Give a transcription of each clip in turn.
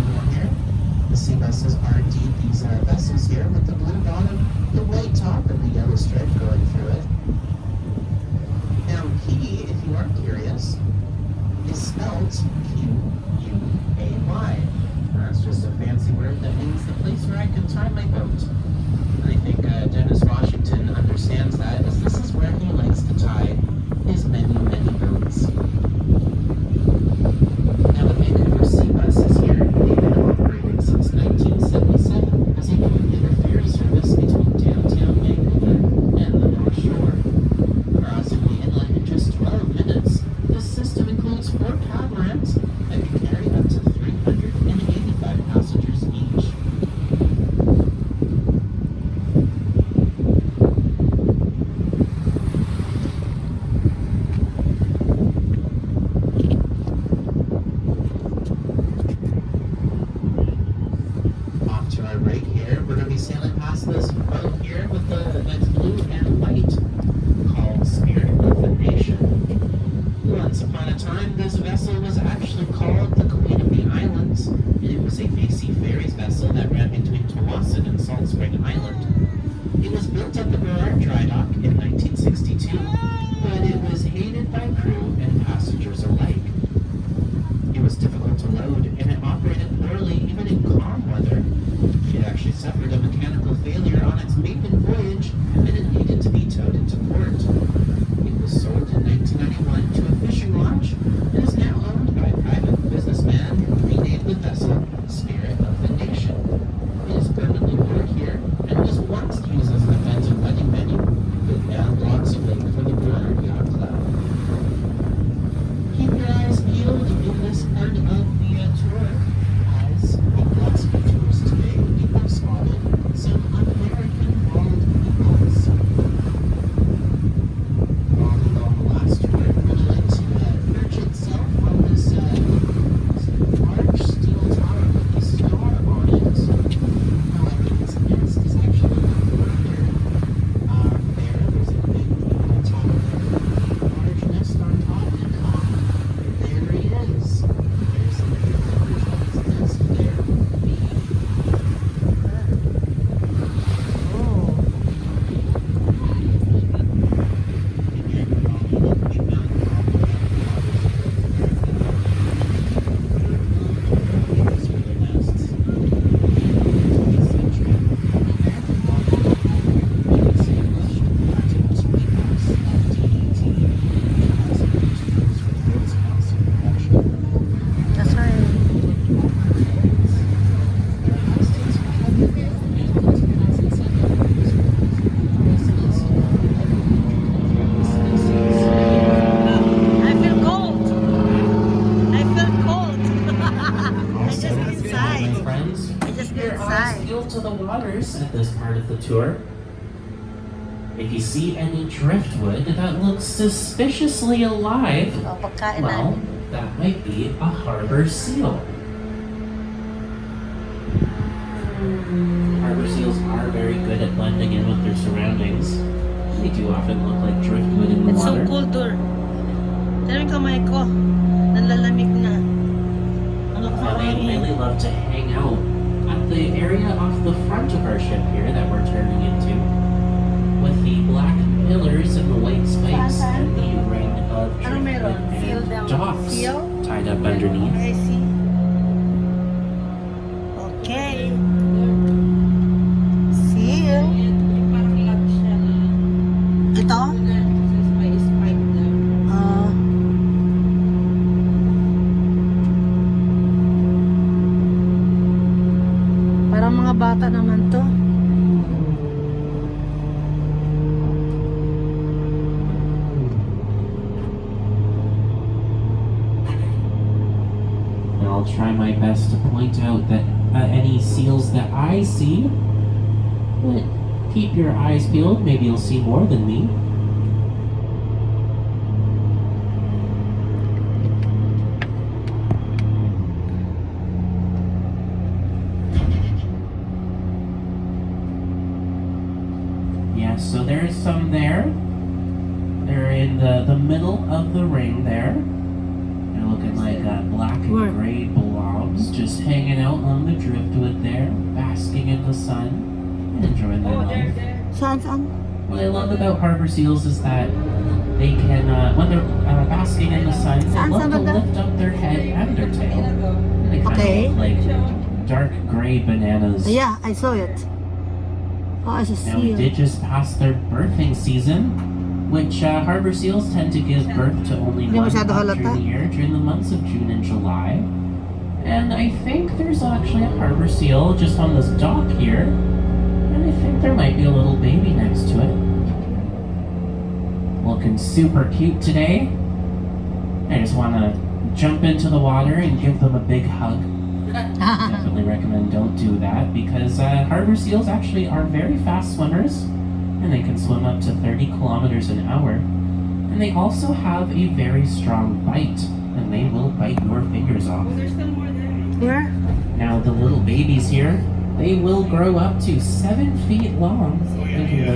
everyone here. The sea vessels are indeed these vessels here with the blue bottom, the white top, and the yellow stripe going through it. Now, quay, if you are curious, is spelled Q-U-A-Y. That's just a fancy word that means the place where I can tie my boat. And I think Dennis Washington understands that, as this is where he likes to tie his many, many boats. Now, the Vancouver Sea Bus is here. They've been operating since 1977 as a commuter ferry service between downtown Vancouver and the North Shore. Crossing the inlet in just 12 minutes, this system includes 4 catamarans that can carry up to 385 passengers each. Off to our right here, we're going to be sailing past this boat here with that's blue and white, called Spirit of the Nation. Once upon a time, this vessel was actually called the Queen of the Islands, and it was a facey ferries vessel that ran between Tawasin and Salt Spring Island. It was built at the Burrard Dry Dock in 1962, but it was hated by crew and passengers alike. It was difficult to load, and it operated poorly even in calm weather. It actually suffered a mechanical failure on its maiden voyage, and it needed to be towed into port. It was sold in 1991 to a fishing launch, and is now owned by a private businessman who renamed the vessel Spirit of the Nation. It is permanently moored here, and was once used as an event and wedding venue, but now blocks a lake for the Burrard Yacht Club. Keep your eyes peeled in this part of the tour, as on lots of tours today, we have spotted some American bald eagles. All along the last tour, we're going to like to perch itself on this large steel tower with a star on it. However, its nest is actually further there's a big tower there, a large nest on top, and there he is. There's a little version of his nest there. That's right. I feel cold. I feel cold. I just get inside. My friends, I just keep get your eyes inside. peeled to the waters at this part of the tour. If you see any driftwood that looks suspiciously alive, O, pagkain well, namin. that might be a harbor seal. Harbor seals are very good at blending in with their surroundings. They do often look like driftwood in the It's so water. cold, Dur. Tinan mo yung kamay ko. Nanlalamig na. Ano Now, they kamay? really love to hang out at the area off the front of our ship here that we're turning into, with the black pillars and the white spikes and the ring of Ano meron? driftwood Seal and down. docks Seal? tied up underneath. I see. Okay. Seal. Ito? Ah. Parang mga bata naman to. And I'll try my best to point out that any seals that I see, but keep your eyes peeled, maybe you'll see more than me. Yeah, so there's some there. They're in the middle of the ring there. They're looking like black and Where? gray blobs. lambs just hanging out on the driftwood there, basking in the sun, and enjoying their life. Saan? What I love about harbor seals is that they can, when they're basking in the sun, they love to lift up their head and their tail. And they kind of look like dark gray bananas. Yeah, I saw it. Oh, it's a seal. Now we did just pass their birthing season, which harbor seals tend to give birth to only one pup during the year, during the months of June and July. And I think there's actually a harbor seal just on this dock here. And I think there might be a little baby next to it. Looking super cute today. I just want to jump into the water and give them a big hug. Definitely recommend don't do that because harbor seals actually are very fast swimmers and they can swim up to 30 kilometers an hour. And they also have a very strong bite and they will bite your fingers off. There's still more there. Where? Now the little babies here, they will grow up to 7 feet long.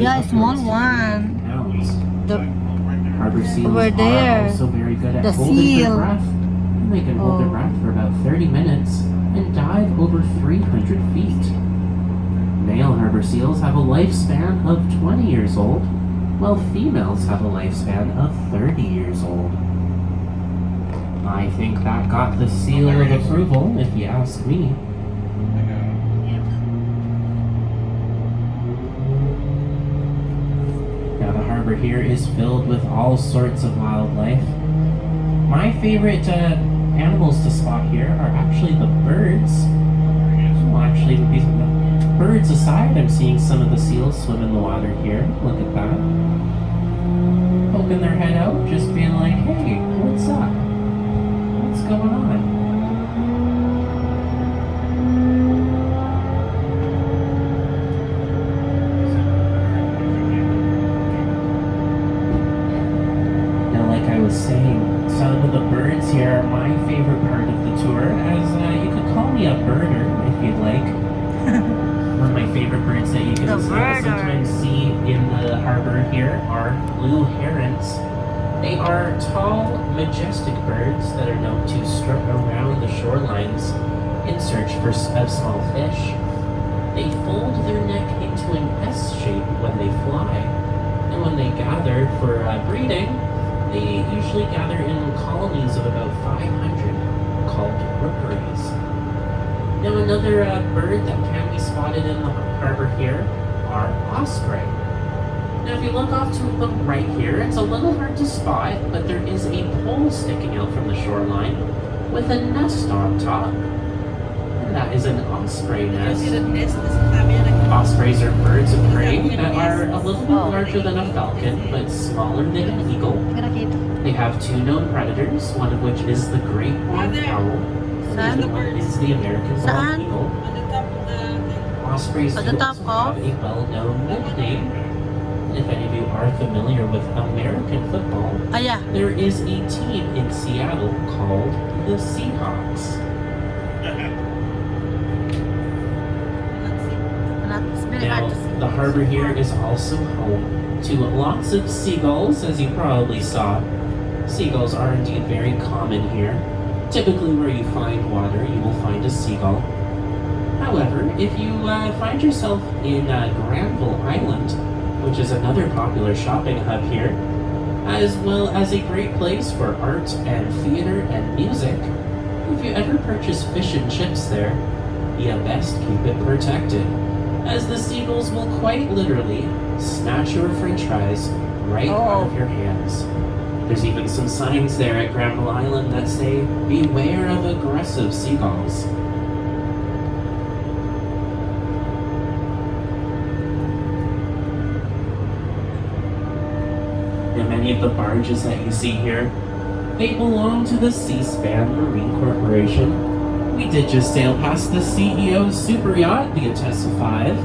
Yeah, small one. Pounds. The harbor seals over there. are also very good at The holding seal. their breath. And they can hold their breath for about 30 minutes and dive over 300 feet. Male harbor seals have a lifespan of 20 years old, while females have a lifespan of 30 years old. I think that got the seal of approval, if you ask me. Now the harbor here is filled with all sorts of wildlife. My favorite animals to spot here are actually the birds. Well, actually, these birds aside, I'm seeing some of the seals swim in the water here. Look at that. Poking their head out, just being like, hey, what's up? What's going on? Now, like I was saying, some of the birds here are my favorite part of the tour, as you could call me a birder if you'd like. One of my favorite birds that you can sometimes see in the harbor here are blue herons. They are tall, majestic birds that are known to strut around the shorelines in search of small fish. They fold their neck into an S shape when they fly, and when they gather for breeding, they usually gather in colonies of about 500 called rookeries. Now another bird that can be spotted in the harbor here are osprey. Now if you look off to the right here, it's a little hard to spot, but there is a pole sticking out from the shoreline with a nest on top. And that is an osprey nest. Ospreys are birds of prey that are a little bit larger than a falcon, but smaller than an eagle. They have 2 known predators, one of which is the great horned owl. The other one is the American bald eagle. Ospreys do also have a well-known nickname. If any of you are familiar with American football, there is a team in Seattle called the Seahawks. Now, the harbor here is also home to lots of seagulls, as you probably saw. Seagulls are indeed very common here. Typically where you find water, you will find a seagull. However, if you find yourself in Granville Island, which is another popular shopping hub here, as well as a great place for art and theater and music, if you ever purchase fish and chips there, you best keep it protected, as the seagulls will quite literally snatch your french fries right out of your hands. There's even some signs there at Granville Island that say, beware of aggressive seagulls. And many of the barges that you see here, they belong to the Seaspan Marine Corporation. We did just sail past the CEO's super yacht, the Atessa 5.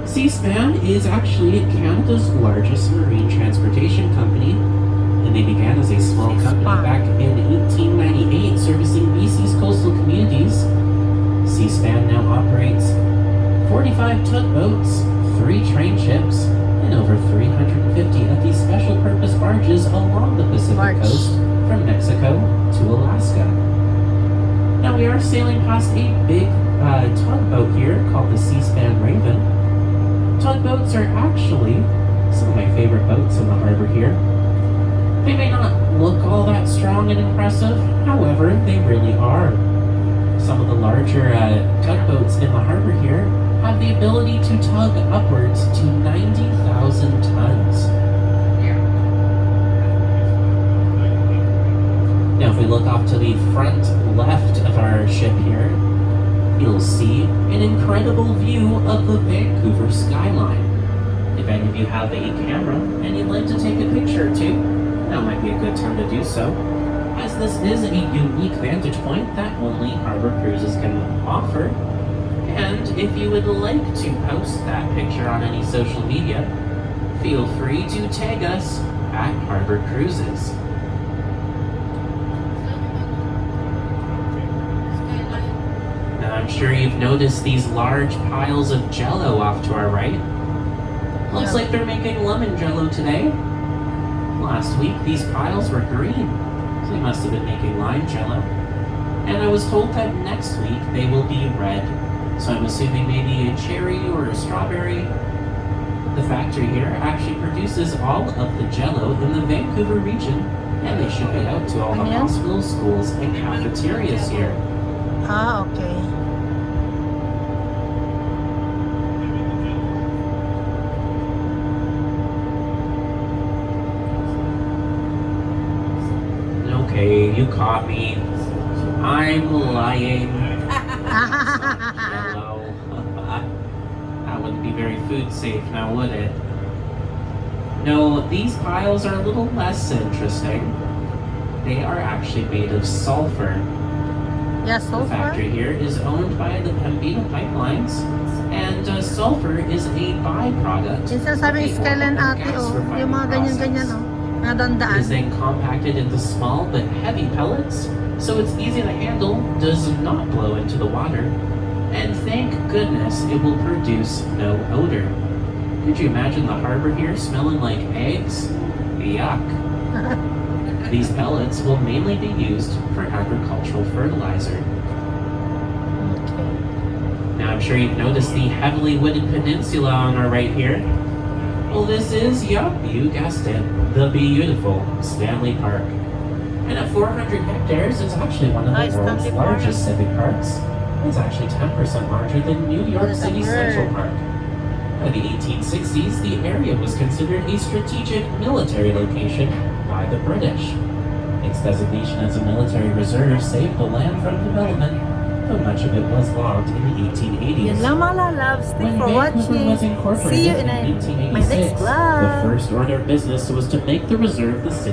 Seaspan is actually Canada's largest marine transportation company, and they began as a small company back in 1898 servicing BC's coastal communities. Seaspan now operates 45 tugboats, 3 train ships, and over 350 of these special purpose barges along the Pacific coast from Mexico to Alaska. Now we are sailing past a big tugboat here called the Seaspan Raven. Tugboats are actually some of my favorite boats in the harbor here. They may not look all that strong and impressive, however, they really are. Some of the larger tugboats in the harbor here have the ability to tug upwards to 90,000 tons. Now if we look off to the front left of our ship here, you'll see an incredible view of the Vancouver skyline. If any of you have a camera and you'd like to take a picture or two, now might be a good time to do so, as this is a unique vantage point that only Harbor Cruises can offer. And if you would like to post that picture on any social media, feel free to tag us at Harbor Cruises. Now I'm sure you've noticed these large piles of jello off to our right. Looks like they're making lemon jello today. Last week these piles were green, so they must have been making lime jello. And I was told that next week they will be red, so I'm assuming maybe a cherry or a strawberry. The factory here actually produces all of the jello in the Vancouver region, and they ship it out to all the hospitals, schools, and cafeterias here. Ah, okay. Okay, you caught me. I'm lying. Hello. That wouldn't be very food safe now, would it? No, these piles are a little less interesting. They are actually made of sulfur. Yeah, The sulfur? factory here is owned by the Pembina Pipelines, and sulfur is a byproduct Yung sinasabing of the skeleton oil and ate, gas oh. Yung refining mga ganyan-ganyan, process. oh. It is Nadandaan. then compacted into small but heavy pellets, so it's easy to handle, does not blow into the water, and thank goodness it will produce no odor. Could you imagine the harbor here smelling like eggs? Yuck. These pellets will mainly be used for agricultural fertilizer. Okay. Now I'm sure you've noticed the heavily wooded peninsula on our right here. Well, this is, yup, you guessed it, the beautiful Stanley Park. And at 400 hectares, it's actually one of the world's Stanley Park. largest civic parks. It's actually 10% larger than New York What is City that Central word? Park. By the 1860s, the area was considered a strategic military location by the British. Its designation as a military reserve saved the land from development, though much of it was logged in the 1880s. Yun lang mga loves. Thanks When for Vancouver watching. was incorporated See you in in my 1886, next the vlog. first order of business was to make the reserve the city